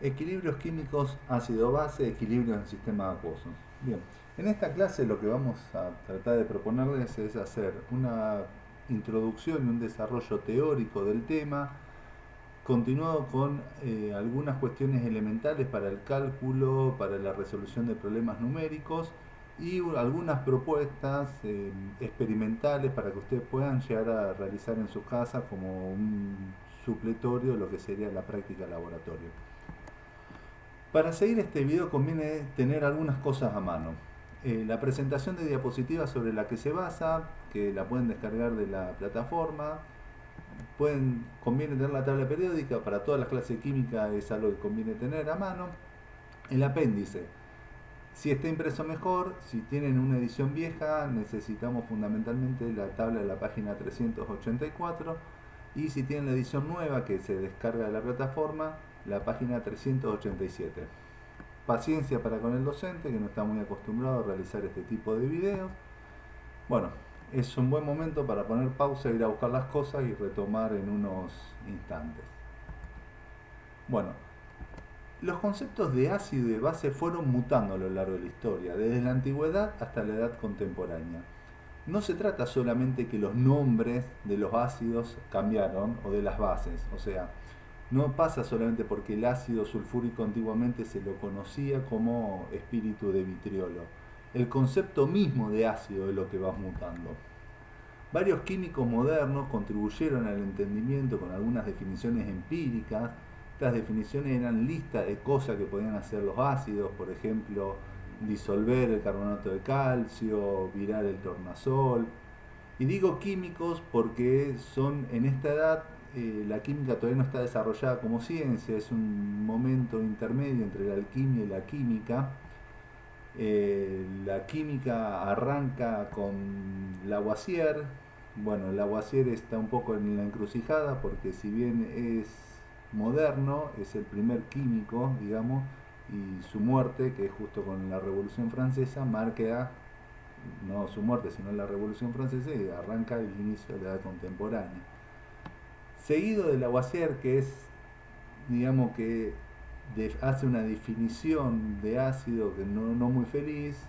Equilibrios químicos ácido-base, equilibrios en sistemas acuosos. Bien, en esta clase lo que vamos a tratar de proponerles es hacer una introducción y un desarrollo teórico del tema, continuado con algunas cuestiones elementales para el cálculo, para la resolución de problemas numéricos y algunas propuestas experimentales para que ustedes puedan llegar a realizar en su casa como un supletorio de lo que sería la práctica laboratorio. Para seguir este video conviene tener algunas cosas a mano. La presentación de diapositivas sobre la que se basa, que la pueden descargar de la plataforma. Conviene tener la tabla periódica, para todas las clases de química es algo que conviene tener a mano. El apéndice, si está impreso mejor, si tienen una edición vieja necesitamos fundamentalmente la tabla de la página 384 y si tienen la edición nueva que se descarga de la plataforma, la página 387. Paciencia para con el docente que no está muy acostumbrado a realizar este tipo de videos. Bueno, es un buen momento para poner pausa, ir a buscar las cosas y retomar en unos instantes. Bueno, los conceptos de ácido y de base fueron mutando a lo largo de la historia, desde la antigüedad hasta la edad contemporánea. No se trata solamente que los nombres de los ácidos cambiaron o de las bases, o sea, no pasa solamente porque el ácido sulfúrico antiguamente se lo conocía como espíritu de vitriolo. El concepto mismo de ácido es lo que va mutando. Varios químicos modernos contribuyeron al entendimiento con algunas definiciones empíricas. Estas definiciones eran listas de cosas que podían hacer los ácidos, por ejemplo, disolver el carbonato de calcio, virar el tornasol. Y digo químicos porque son en esta edad la química todavía no está desarrollada como ciencia, es un momento intermedio entre la alquimia y la química. La química arranca con Lavoisier. Bueno, Lavoisier está un poco en la encrucijada porque si bien es moderno, es el primer químico, digamos, y su muerte, que es justo con la Revolución Francesa, marca no su muerte, sino la Revolución Francesa y arranca el inicio de la edad contemporánea. Seguido de Lavoisier, que es, digamos que hace una definición de ácido que no muy feliz,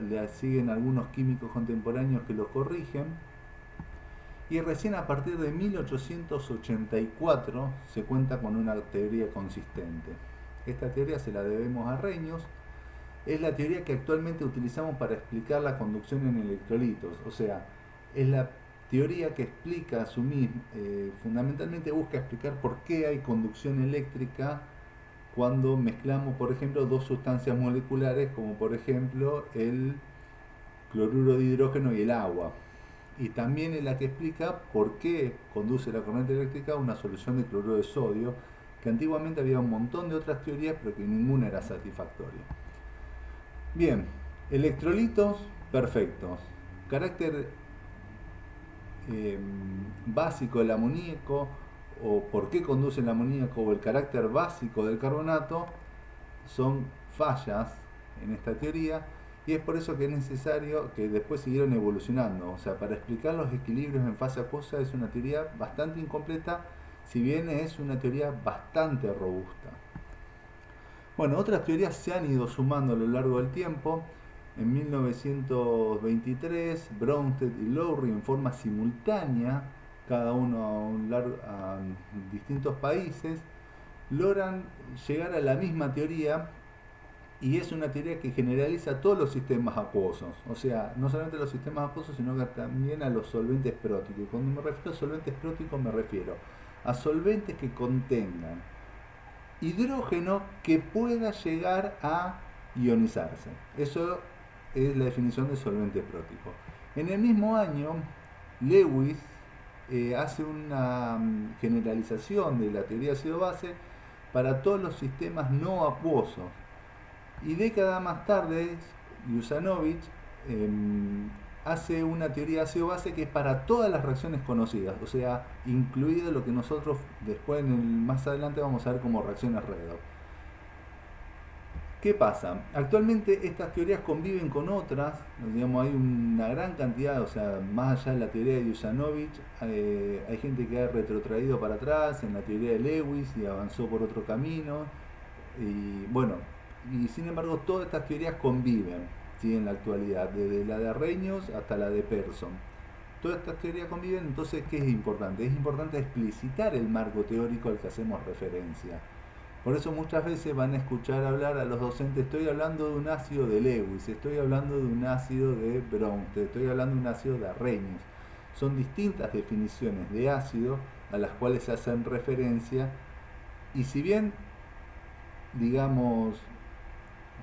le siguen algunos químicos contemporáneos que lo corrigen, y recién a partir de 1884 se cuenta con una teoría consistente. Esta teoría se la debemos a Reynolds. Es la teoría que actualmente utilizamos para explicar la conducción en electrolitos, o sea, es la teoría que explica fundamentalmente busca explicar por qué hay conducción eléctrica cuando mezclamos, por ejemplo, dos sustancias moleculares, como por ejemplo el cloruro de hidrógeno y el agua. Y también es la que explica por qué conduce la corriente eléctrica una solución de cloruro de sodio, que antiguamente había un montón de otras teorías, pero que ninguna era satisfactoria. Bien, electrolitos perfectos. Carácter básico del amoníaco, o por qué conduce el amoníaco, o el carácter básico del carbonato, son fallas en esta teoría, y es por eso que es necesario que después siguieron evolucionando. O sea, para explicar los equilibrios en fase acuosa es una teoría bastante incompleta, si bien es una teoría bastante robusta. Bueno, otras teorías se han ido sumando a lo largo del tiempo. En 1923, Bronsted y Lowry, en forma simultánea, cada uno a distintos países, logran llegar a la misma teoría, y es una teoría que generaliza todos los sistemas acuosos. O sea, no solamente a los sistemas acuosos, sino que también a los solventes próticos. Y cuando me refiero a solventes próticos me refiero a solventes que contengan hidrógeno que pueda llegar a ionizarse. Eso es la definición de solvente prótico. En el mismo año, Lewis hace una generalización de la teoría ácido-base para todos los sistemas no acuosos. Y décadas más tarde, Yusanovich hace una teoría ácido-base que es para todas las reacciones conocidas, o sea, incluido lo que nosotros después, más adelante, vamos a ver como reacciones redox. ¿Qué pasa? Actualmente estas teorías conviven con otras, digamos, hay una gran cantidad, o sea, más allá de la teoría de Yusanovich, hay gente que ha retrotraído para atrás en la teoría de Lewis y avanzó por otro camino. Y bueno, y sin embargo todas estas teorías conviven, ¿sí? En la actualidad, desde la de Arrhenius hasta la de Pearson. Todas estas teorías conviven, entonces ¿qué es importante? Es importante explicitar el marco teórico al que hacemos referencia. Por eso muchas veces van a escuchar hablar a los docentes, estoy hablando de un ácido de Lewis, estoy hablando de un ácido de Bronsted, estoy hablando de un ácido de Arrhenius. Son distintas definiciones de ácido a las cuales se hacen referencia, y si bien, digamos,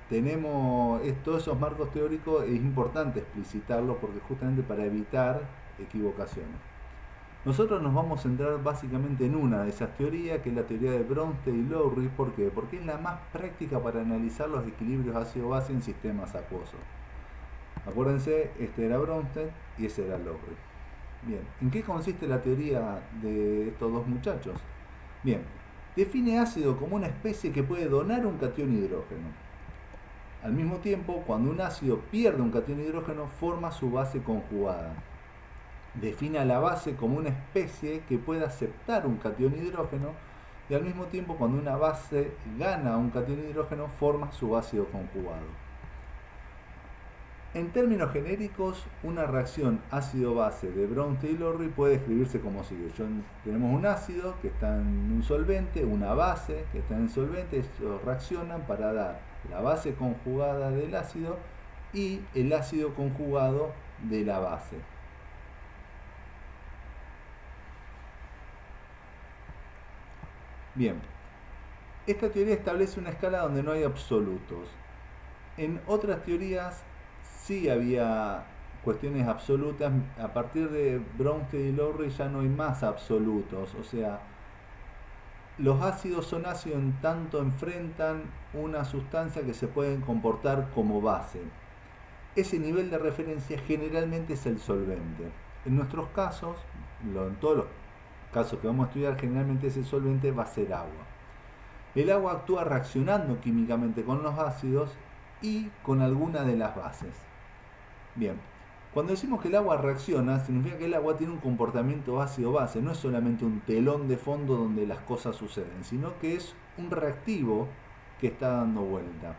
tenemos todos esos marcos teóricos, es importante explicitarlo porque justamente para evitar equivocaciones. Nosotros nos vamos a centrar básicamente en una de esas teorías, que es la teoría de Bronsted y Lowry. ¿Por qué? Porque es la más práctica para analizar los equilibrios ácido-base en sistemas acuosos. Acuérdense, este era Bronsted y ese era Lowry. Bien, ¿en qué consiste la teoría de estos dos muchachos? Bien, define ácido como una especie que puede donar un catión hidrógeno. Al mismo tiempo, cuando un ácido pierde un catión hidrógeno, forma su base conjugada. Define a la base como una especie que puede aceptar un catión hidrógeno, y al mismo tiempo, cuando una base gana un catión hidrógeno, forma su ácido conjugado. En términos genéricos, una reacción ácido-base de Bronsted y Lowry puede escribirse como sigue. Tenemos un ácido que está en un solvente, una base que está en el solvente, estos reaccionan para dar la base conjugada del ácido y el ácido conjugado de la base. Bien, esta teoría establece una escala donde no hay absolutos. En otras teorías sí había cuestiones absolutas. A partir de Bronsted y Lowry ya no hay más absolutos. O sea, los ácidos son ácidos en tanto enfrentan una sustancia que se pueden comportar como base. Ese nivel de referencia generalmente es el solvente. En nuestros casos, en todos los casos que vamos a estudiar, generalmente ese solvente va a ser agua. El agua actúa reaccionando químicamente con los ácidos y con alguna de las bases. Bien, cuando decimos que el agua reacciona, significa que el agua tiene un comportamiento ácido-base, no es solamente un telón de fondo donde las cosas suceden, sino que es un reactivo que está dando vuelta.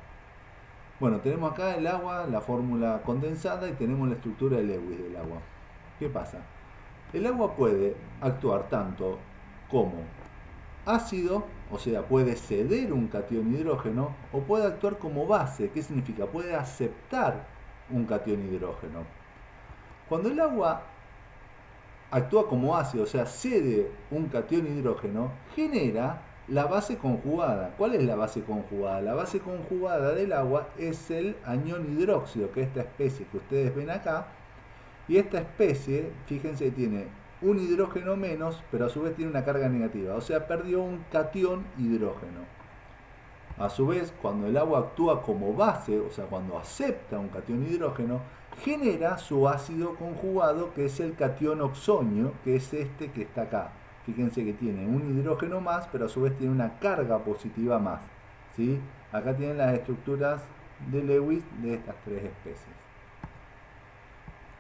Bueno, tenemos acá el agua, la fórmula condensada, y tenemos la estructura de Lewis del agua. ¿Qué pasa? El agua puede actuar tanto como ácido, o sea, puede ceder un catión hidrógeno, o puede actuar como base. ¿Qué significa? Puede aceptar un catión hidrógeno. Cuando el agua actúa como ácido, o sea, cede un catión hidrógeno, genera la base conjugada. ¿Cuál es la base conjugada? La base conjugada del agua es el anión hidróxido, que es esta especie que ustedes ven acá. Y esta especie, fíjense, tiene un hidrógeno menos, pero a su vez tiene una carga negativa. O sea, perdió un catión hidrógeno. A su vez, cuando el agua actúa como base, o sea, cuando acepta un catión hidrógeno, genera su ácido conjugado, que es el catión oxonio, que es este que está acá. Fíjense que tiene un hidrógeno más, pero a su vez tiene una carga positiva más. ¿Sí? Acá tienen las estructuras de Lewis de estas tres especies.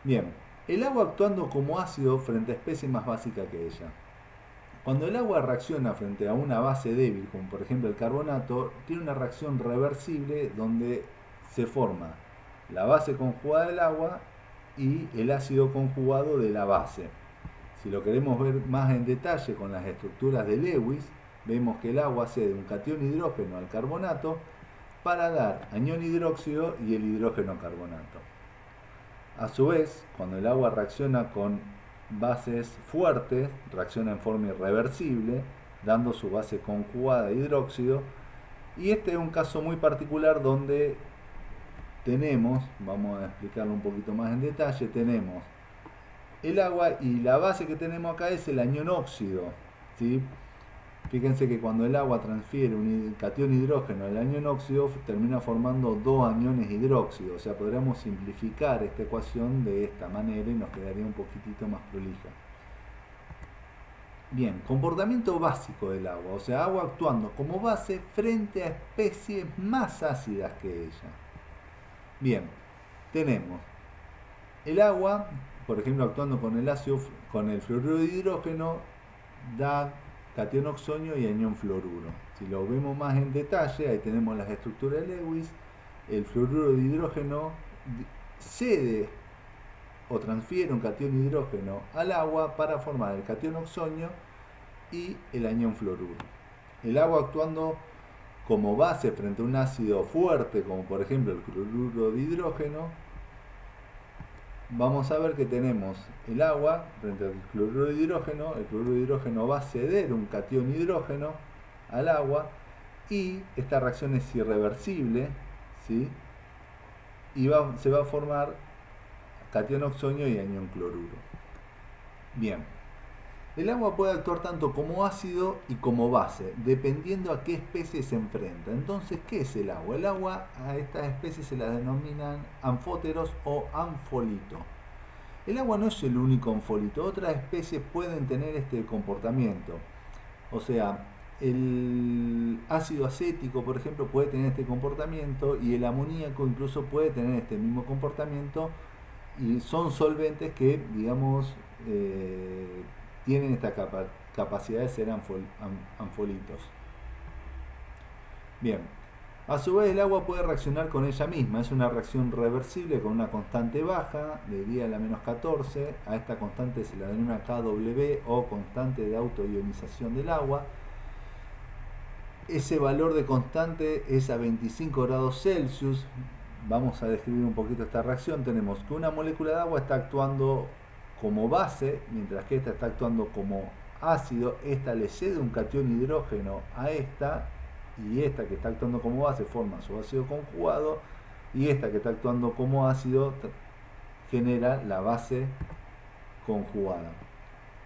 Bien, el agua actuando como ácido frente a especies más básicas que ella. Cuando el agua reacciona frente a una base débil, como por ejemplo el carbonato, tiene una reacción reversible donde se forma la base conjugada del agua y el ácido conjugado de la base. Si lo queremos ver más en detalle con las estructuras de Lewis, vemos que el agua cede un catión hidrógeno al carbonato para dar anión hidróxido y el hidrógeno carbonato. A su vez, cuando el agua reacciona con bases fuertes, reacciona en forma irreversible, dando su base conjugada de hidróxido. Y este es un caso muy particular donde tenemos, vamos a explicarlo un poquito más en detalle, tenemos el agua y la base que tenemos acá es el anión óxido, ¿sí? Fíjense que cuando el agua transfiere un catión hidrógeno al anión óxido, termina formando dos aniones hidróxido. O sea, podríamos simplificar esta ecuación de esta manera y nos quedaría un poquitito más prolija. Bien, comportamiento básico del agua. O sea, agua actuando como base frente a especies más ácidas que ella. Bien, tenemos el agua, por ejemplo, actuando con el ácido, con el fluoruro de hidrógeno, da catión oxonio y anión fluoruro, Si lo vemos más en detalle, ahí tenemos las estructuras de Lewis. El fluoruro de hidrógeno cede o transfiere un catión hidrógeno al agua para formar el catión oxonio y el anión fluoruro. El agua actuando como base frente a un ácido fuerte, como por ejemplo el cloruro de hidrógeno, vamos a ver que tenemos el agua frente al cloruro de hidrógeno. El cloruro de hidrógeno va a ceder un catión hidrógeno al agua y esta reacción es irreversible, ¿sí? Y se va a formar catión oxonio y anión cloruro. Bien, el agua puede actuar tanto como ácido y como base, dependiendo a qué especie se enfrenta. Entonces, ¿qué es el agua? El agua a estas especies se las denominan anfóteros o anfolitos. El agua no es el único anfólito, otras especies pueden tener este comportamiento. O sea, el ácido acético, por ejemplo, puede tener este comportamiento y el amoníaco incluso puede tener este mismo comportamiento, y son solventes que, digamos, tienen esta capacidad de ser anfolitos. Bien, a su vez el agua puede reaccionar con ella misma, es una reacción reversible con una constante baja de 10 a la menos 14, a esta constante se la denomina KW o constante de autoionización del agua. Ese valor de constante es a 25 grados Celsius. Vamos a describir un poquito esta reacción. Tenemos que una molécula de agua está actuando como base, mientras que esta está actuando como ácido. Esta le cede un catión hidrógeno a esta, y esta que está actuando como base forma su ácido conjugado, y esta que está actuando como ácido genera la base conjugada.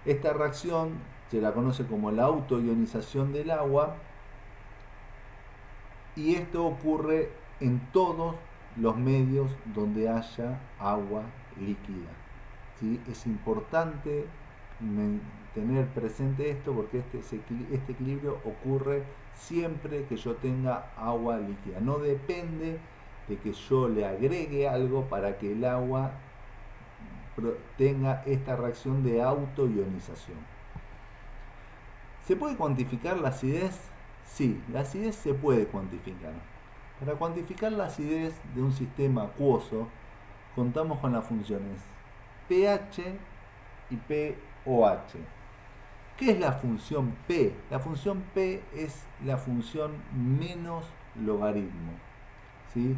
Esta reacción se la conoce como la autoionización del agua, y esto ocurre en todos los medios donde haya agua líquida. ¿Sí? Es importante tener presente esto porque este equilibrio ocurre siempre que yo tenga agua líquida. No depende de que yo le agregue algo para que el agua tenga esta reacción de autoionización. ¿Se puede cuantificar la acidez? Sí, la acidez se puede cuantificar. Para cuantificar la acidez de un sistema acuoso, contamos con las funciones pH y pOH. ¿Qué es la función P? La función P es la función menos logaritmo, ¿sí?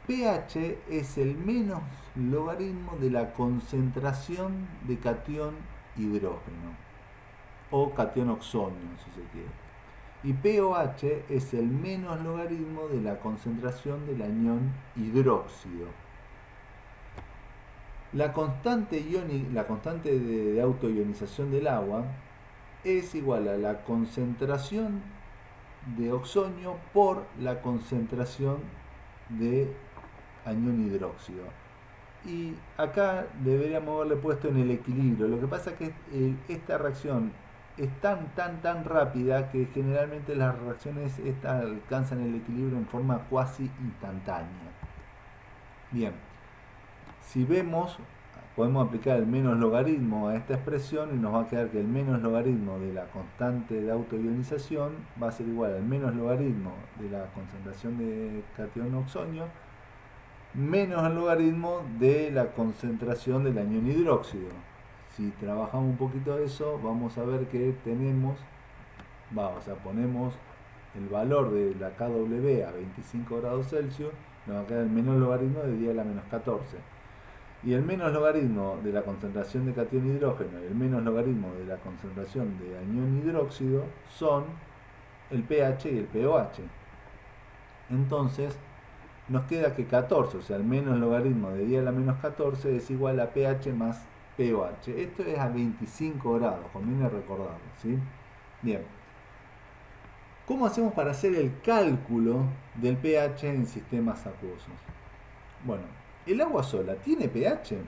pH es el menos logaritmo de la concentración de catión hidrógeno o catión oxonio, si se quiere. Y pOH es el menos logaritmo de la concentración del anión hidróxido. La constante de autoionización del agua es igual a la concentración de oxonio por la concentración de anión hidróxido. Y acá deberíamos haberle puesto en el equilibrio. Lo que pasa es que esta reacción es tan rápida que generalmente las reacciones estas alcanzan el equilibrio en forma cuasi instantánea. Bien, si vemos, podemos aplicar el menos logaritmo a esta expresión y nos va a quedar que el menos logaritmo de la constante de autoionización va a ser igual al menos logaritmo de la concentración de catión oxonio menos el logaritmo de la concentración del anión hidróxido. Si trabajamos un poquito eso, vamos a ver que tenemos, ponemos el valor de la KW a 25 grados Celsius, nos va a quedar el menos logaritmo de 10 a la menos 14. Y el menos logaritmo de la concentración de catión hidrógeno y el menos logaritmo de la concentración de anión hidróxido son el pH y el pOH. Entonces, nos queda que 14, o sea, el menos logaritmo de 10 a la menos 14 es igual a pH más pOH. Esto es a 25 grados, conviene recordarlo, ¿sí? Bien. ¿Cómo hacemos para hacer el cálculo del pH en sistemas acuosos? Bueno, ¿el agua sola tiene pH?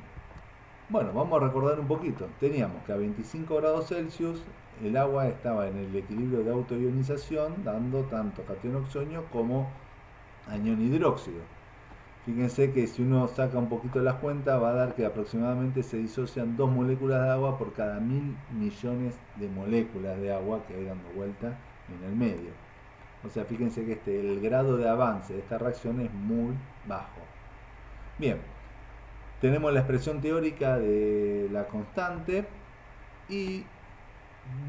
Bueno, vamos a recordar un poquito. Teníamos que a 25 grados Celsius el agua estaba en el equilibrio de autoionización, dando tanto catión oxonio como anión hidróxido. Fíjense que si uno saca un poquito las cuentas va a dar que aproximadamente se disocian 2 moléculas de agua por cada 1000 millones de moléculas de agua que hay dando vuelta en el medio. O sea, fíjense que el grado de avance de esta reacción es muy bajo. Bien, tenemos la expresión teórica de la constante y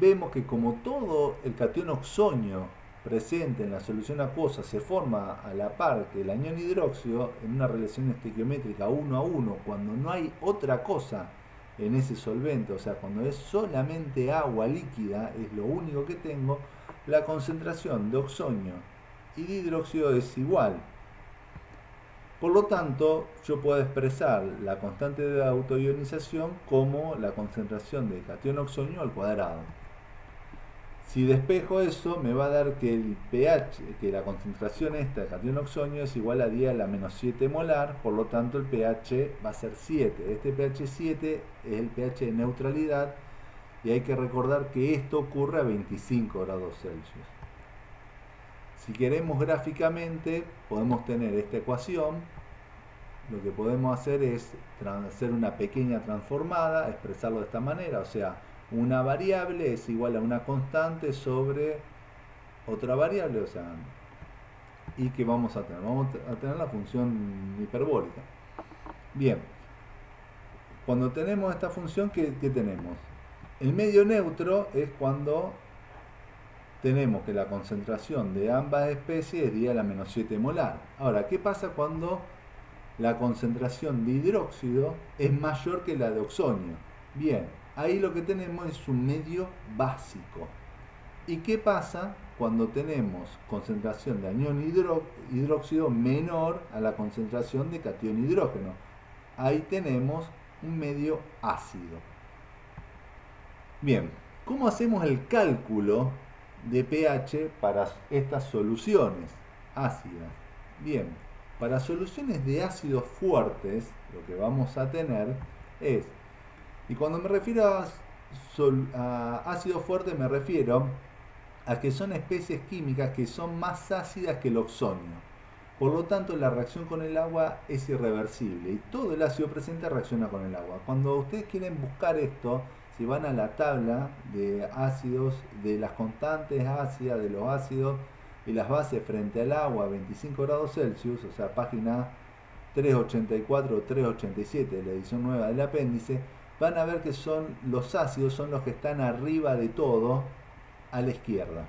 vemos que como todo el catión oxonio presente en la solución acuosa se forma a la par que el anión hidróxido en una relación estequiométrica 1 a 1, cuando no hay otra cosa en ese solvente, o sea, cuando es solamente agua líquida, es lo único que tengo, la concentración de oxonio y de hidróxido es igual. Por lo tanto, yo puedo expresar la constante de autoionización como la concentración de catión oxonio al cuadrado. Si despejo eso, me va a dar que el pH, que la concentración esta de catión oxonio es igual a 10 a la menos 7 molar, por lo tanto el pH va a ser 7. Este pH 7 es el pH de neutralidad y hay que recordar que esto ocurre a 25 grados Celsius. Si queremos gráficamente, podemos tener esta ecuación. Lo que podemos hacer es hacer una pequeña transformada, expresarlo de esta manera, o sea, una variable es igual a una constante sobre otra variable, o sea, ¿y qué vamos a tener? Vamos a tener la función hiperbólica. Bien, cuando tenemos esta función, ¿qué tenemos? El medio neutro es cuando tenemos que la concentración de ambas especies es 10 a la menos 7 molar. Ahora, ¿qué pasa cuando la concentración de hidróxido es mayor que la de oxonio? Bien, ahí lo que tenemos es un medio básico. ¿Y qué pasa cuando tenemos concentración de anión hidróxido menor a la concentración de catión hidrógeno? Ahí tenemos un medio ácido. Bien, ¿cómo hacemos el cálculo de pH para estas soluciones ácidas? Bien, para soluciones de ácidos fuertes, lo que vamos a tener es, y cuando me refiero a ácido fuerte me refiero a que son especies químicas que son más ácidas que el oxonio. Por lo tanto, la reacción con el agua es irreversible y todo el ácido presente reacciona con el agua. Cuando ustedes quieren buscar esto, si van a la tabla de ácidos, de las constantes ácidas, de los ácidos y las bases frente al agua a 25 grados Celsius, o sea, página 384 o 387 de la edición nueva del apéndice, van a ver que son los ácidos, son los que están arriba de todo a la izquierda.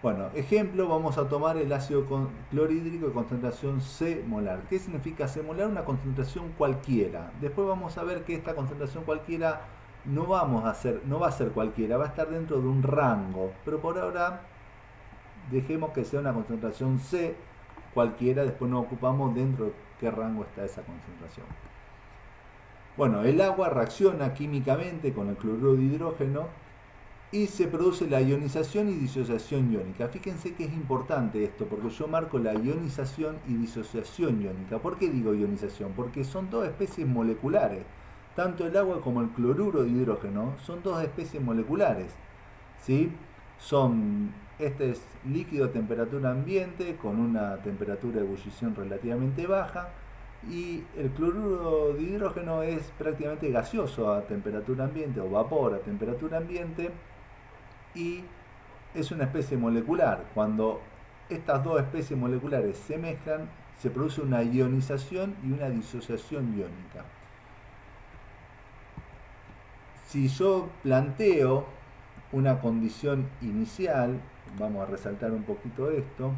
Bueno, ejemplo, vamos a tomar el ácido clorhídrico de concentración C molar. ¿Qué significa C molar? Una concentración cualquiera. Después vamos a ver que esta concentración cualquiera no va a ser cualquiera, va a estar dentro de un rango. Pero por ahora dejemos que sea una concentración C cualquiera, después nos ocupamos dentro de qué rango está esa concentración. Bueno, el agua reacciona químicamente con el cloruro de hidrógeno y se produce la ionización y disociación iónica. Fíjense que es importante esto, porque yo marco la ionización y disociación iónica. ¿Por qué digo ionización? Porque son dos especies moleculares. Tanto el agua como el cloruro de hidrógeno son dos especies moleculares, ¿sí? Este es líquido a temperatura ambiente con una temperatura de ebullición relativamente baja, y el cloruro de hidrógeno es prácticamente gaseoso a temperatura ambiente o vapor a temperatura ambiente, y es una especie molecular. Cuando estas dos especies moleculares se mezclan, se produce una ionización y una disociación iónica. Si yo planteo una condición inicial, vamos a resaltar un poquito esto.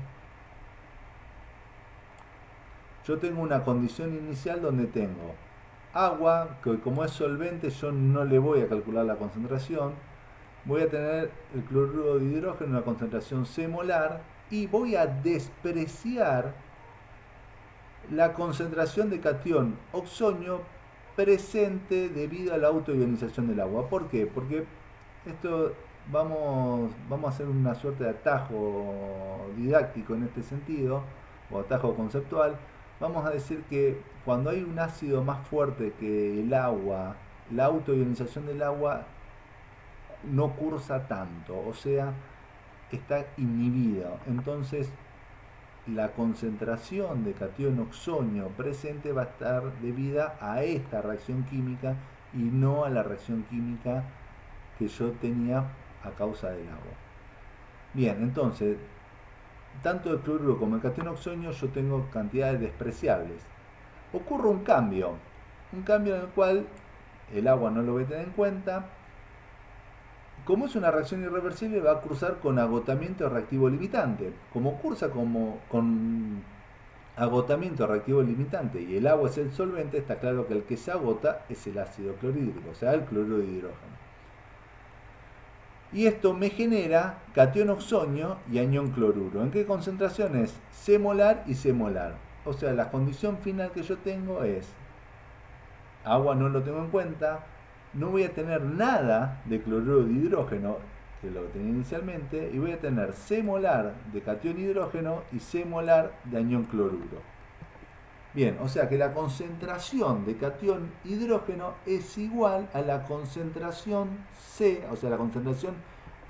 Yo tengo una condición inicial donde tengo agua, que como es solvente yo no le voy a calcular la concentración. Voy a tener el cloruro de hidrógeno en una concentración C molar y voy a despreciar la concentración de catión oxonio presente debido a la autoionización del agua. ¿Por qué? Porque esto vamos a hacer una suerte de atajo didáctico en este sentido, o atajo conceptual. Vamos a decir que cuando hay un ácido más fuerte que el agua, la autoionización del agua no cursa tanto, o sea, está inhibido. Entonces, la concentración de catión oxonio presente va a estar debida a esta reacción química y no a la reacción química que yo tenía a causa del agua. Bien, entonces, tanto el cloruro como el catión oxonio yo tengo cantidades despreciables. Ocurre un cambio en el cual el agua no lo voy a tener en cuenta. Como es una reacción irreversible, va a cruzar con agotamiento reactivo limitante. Como cursa con agotamiento reactivo limitante y el agua es el solvente, está claro que el que se agota es el ácido clorhídrico, o sea, el cloruro de hidrógeno. Y esto me genera catión oxonio y anión cloruro. ¿En qué concentraciones? C molar y C molar. O sea, la condición final que yo tengo es agua no lo tengo en cuenta, no voy a tener nada de cloruro de hidrógeno, que lo tenía inicialmente, y voy a tener C molar de catión hidrógeno y C molar de anión cloruro. Bien, o sea que la concentración de catión hidrógeno es igual a la concentración C, o sea, la concentración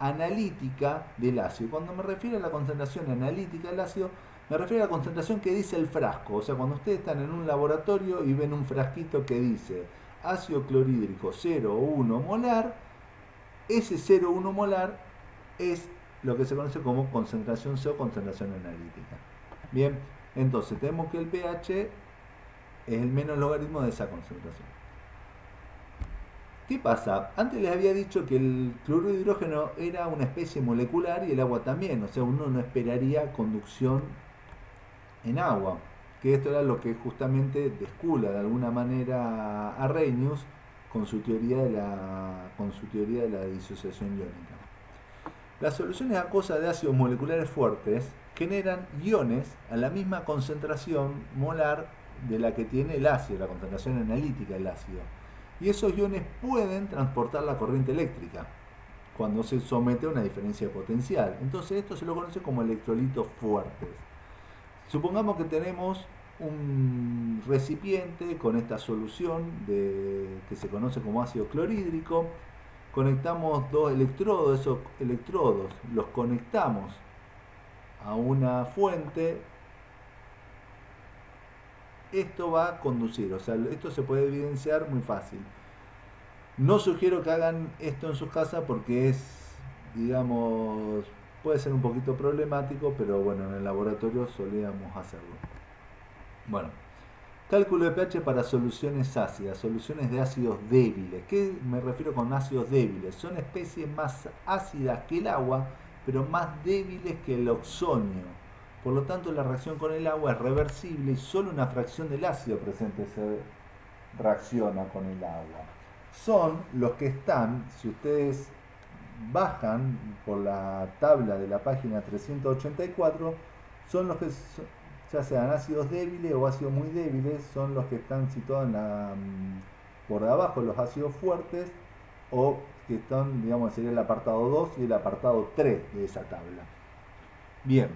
analítica del ácido. Cuando me refiero a la concentración analítica del ácido, me refiero a la concentración que dice el frasco. O sea, cuando ustedes están en un laboratorio y ven un frasquito que dice ácido clorhídrico 0,1 molar, ese 0,1 molar es lo que se conoce como concentración C o concentración analítica. Bien, entonces tenemos que el pH es el menos logaritmo de esa concentración. ¿Qué pasa? Antes les había dicho que el cloruro de hidrógeno era una especie molecular y el agua también, o sea, uno no esperaría conducción en agua, que esto era lo que justamente descula de alguna manera a Arrhenius con su teoría de la disociación iónica. Las soluciones acuosas de ácidos moleculares fuertes generan iones a la misma concentración molar de la que tiene el ácido, la concentración analítica del ácido. Y esos iones pueden transportar la corriente eléctrica cuando se somete a una diferencia de potencial. Entonces esto se lo conoce como electrolitos fuertes. Supongamos que tenemos un recipiente con esta solución que se conoce como ácido clorhídrico. Conectamos dos electrodos, esos electrodos los conectamos a una fuente. Esto va a conducir, o sea, esto se puede evidenciar muy fácil. No sugiero que hagan esto en sus casas porque es, digamos, puede ser un poquito problemático, pero bueno, en el laboratorio solíamos hacerlo. Bueno, cálculo de pH para soluciones ácidas, soluciones de ácidos débiles. ¿Qué me refiero con ácidos débiles? Son especies más ácidas que el agua, pero más débiles que el oxonio. Por lo tanto, la reacción con el agua es reversible y solo una fracción del ácido presente se reacciona con el agua. Son los que están, si ustedes bajan por la tabla de la página 384, son los que ya sean ácidos débiles o ácidos muy débiles, son los que están situados por debajo de los ácidos fuertes, o que están, digamos, sería el apartado 2 y el apartado 3 de esa tabla. Bien,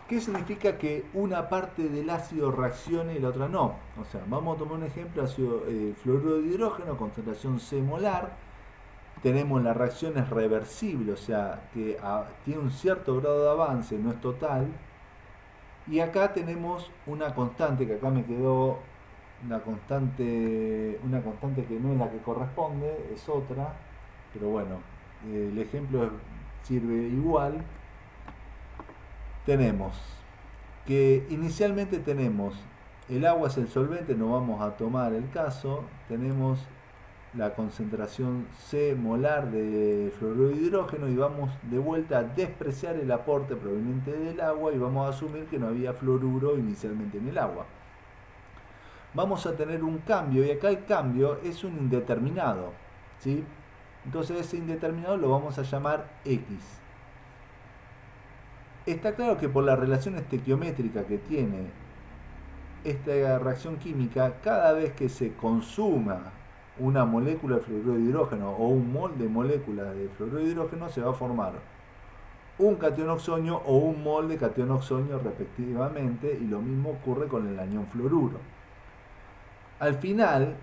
¿qué significa que una parte del ácido reaccione y la otra no? O sea, vamos a tomar un ejemplo, ácido fluoruro de hidrógeno, concentración C molar. Tenemos la reacción es reversible, o sea, que tiene un cierto grado de avance, no es total. Y acá tenemos una constante, que acá me quedó una constante que no es la que corresponde, es otra, pero bueno, el ejemplo sirve igual. Tenemos que inicialmente tenemos el agua es el solvente, no vamos a tomar el caso, tenemos la concentración C molar de fluoruro de hidrógeno y vamos de vuelta a despreciar el aporte proveniente del agua y vamos a asumir que no había fluoruro inicialmente en el agua. Vamos a tener un cambio y acá el cambio es un indeterminado, ¿sí? Entonces ese indeterminado lo vamos a llamar X. Está claro que por la relación estequiométrica que tiene esta reacción química, cada vez que se consuma una molécula de fluoruro de hidrógeno o un mol de molécula de fluoruro de hidrógeno, se va a formar un catión oxonio o un mol de catión oxonio respectivamente, y lo mismo ocurre con el anión fluoruro. Al final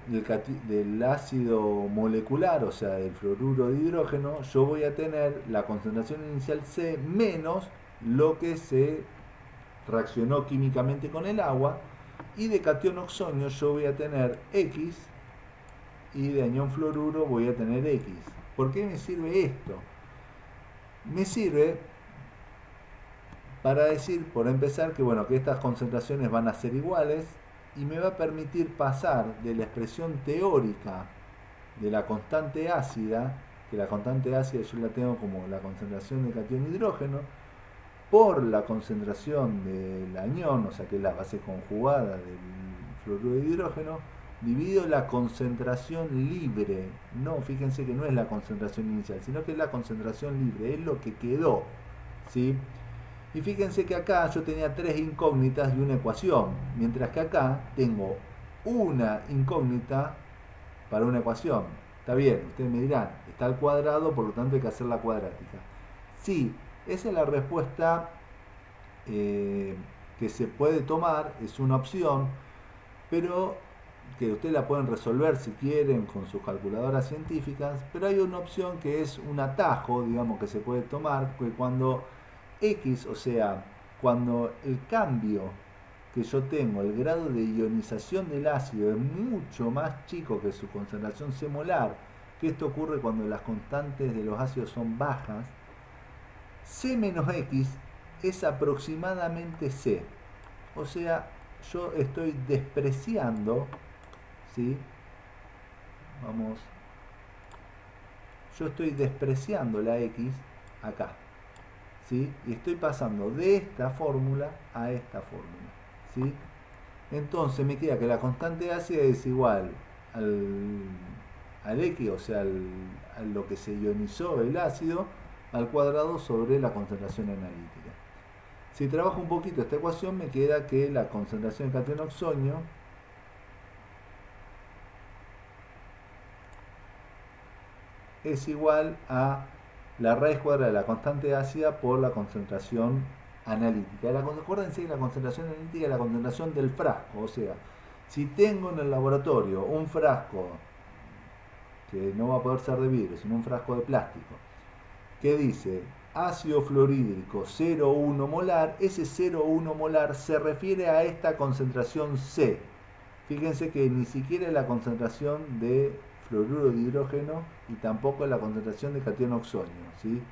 del ácido molecular, o sea, del fluoruro de hidrógeno, yo voy a tener la concentración inicial C menos lo que se reaccionó químicamente con el agua, y de catión oxonio yo voy a tener X y de anión fluoruro voy a tener X. ¿Por qué me sirve esto? Me sirve para decir, por empezar, que bueno, que estas concentraciones van a ser iguales y me va a permitir pasar de la expresión teórica de la constante ácida, que la constante ácida yo la tengo como la concentración de cation hidrógeno, por la concentración del anión, o sea que es la base conjugada del fluoruro de hidrógeno, dividido la concentración libre. No, fíjense que no es la concentración inicial, sino que es la concentración libre, es lo que quedó, ¿sí? Y fíjense que acá yo tenía tres incógnitas y una ecuación, mientras que acá tengo una incógnita para una ecuación. Está bien, ustedes me dirán, está al cuadrado, por lo tanto hay que hacer la cuadrática. Sí, esa es la respuesta que se puede tomar, es una opción, pero que ustedes la pueden resolver si quieren con sus calculadoras científicas, pero hay una opción que es un atajo, digamos, que se puede tomar, que cuando X, o sea, cuando el cambio que yo tengo, el grado de ionización del ácido es mucho más chico que su concentración C molar, que esto ocurre cuando las constantes de los ácidos son bajas, C menos X es aproximadamente C. O sea, yo estoy despreciando, ¿sí? Vamos, yo estoy despreciando la X acá, ¿sí? Y estoy pasando de esta fórmula a esta fórmula, ¿sí? Entonces me queda que la constante ácida es igual al X, o sea, a lo que se ionizó el ácido, al cuadrado sobre la concentración analítica. Si trabajo un poquito esta ecuación, me queda que la concentración de cation oxonio es igual a la raíz cuadrada de la constante ácida por la concentración analítica. Acuérdense que la concentración analítica es la concentración del frasco, o sea, si tengo en el laboratorio un frasco que no va a poder ser de vidrio, sino un frasco de plástico, que dice ácido fluorhídrico 0,1 molar, ese 0,1 molar se refiere a esta concentración C. Fíjense que ni siquiera es la concentración de fluoruro de hidrógeno y tampoco es la concentración de cation oxonio, ¿sí?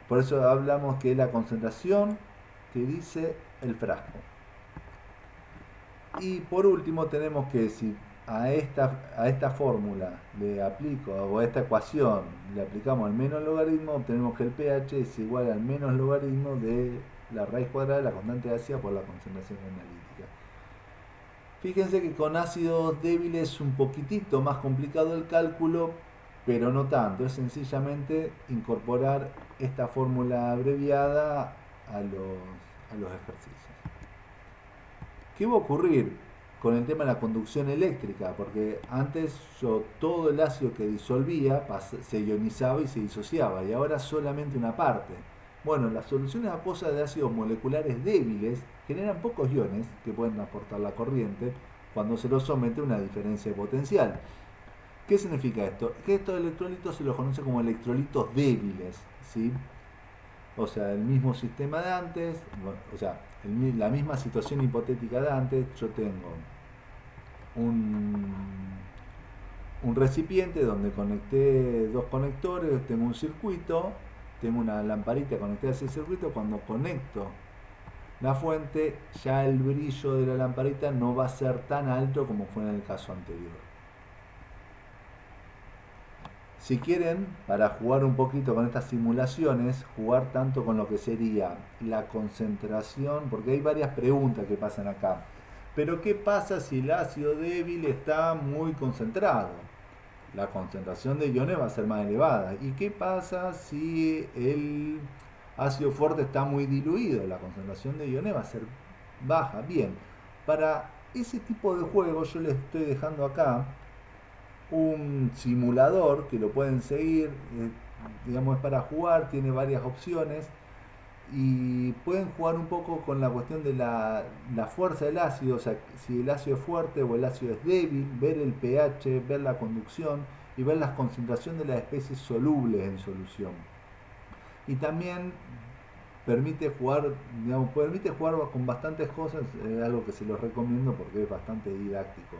Por eso hablamos que es la concentración que dice el frasco. Y por último tenemos que si a esta fórmula le aplico, o a esta ecuación le aplicamos el menos logaritmo, obtenemos que el pH es igual al menos logaritmo de la raíz cuadrada de la constante ácida por la concentración analítica. Fíjense que con ácidos débiles es un poquitito más complicado el cálculo, pero no tanto, es sencillamente incorporar esta fórmula abreviada a los ejercicios. ¿Qué va a ocurrir con el tema de la conducción eléctrica? Porque antes yo todo el ácido que disolvía se ionizaba y se disociaba, y ahora solamente una parte. Bueno, las soluciones acuosas de ácidos moleculares débiles generan pocos iones que pueden aportar la corriente cuando se los somete a una diferencia de potencial. ¿Qué significa esto? Que estos electrolitos se los conoce como electrolitos débiles, ¿sí? O sea, el mismo sistema de antes, o sea, la misma situación hipotética de antes, yo tengo un recipiente donde conecté dos conectores, tengo un circuito, tengo una lamparita conectada a ese circuito, cuando conecto la fuente, ya el brillo de la lamparita no va a ser tan alto como fue en el caso anterior. Si quieren, para jugar un poquito con estas simulaciones, jugar tanto con lo que sería la concentración, porque hay varias preguntas que pasan acá. Pero ¿qué pasa si el ácido débil está muy concentrado? La concentración de iones va a ser más elevada. ¿Y qué pasa si el ácido fuerte está muy diluido? La concentración de iones va a ser baja. Bien, para ese tipo de juego yo les estoy dejando acá un simulador que lo pueden seguir, digamos es para jugar, tiene varias opciones y pueden jugar un poco con la cuestión de la fuerza del ácido, o sea, si el ácido es fuerte o el ácido es débil, ver el pH, ver la conducción y ver la concentración de las especies solubles en solución. Y también permite jugar, digamos, permite jugar con bastantes cosas, algo que se los recomiendo porque es bastante didáctico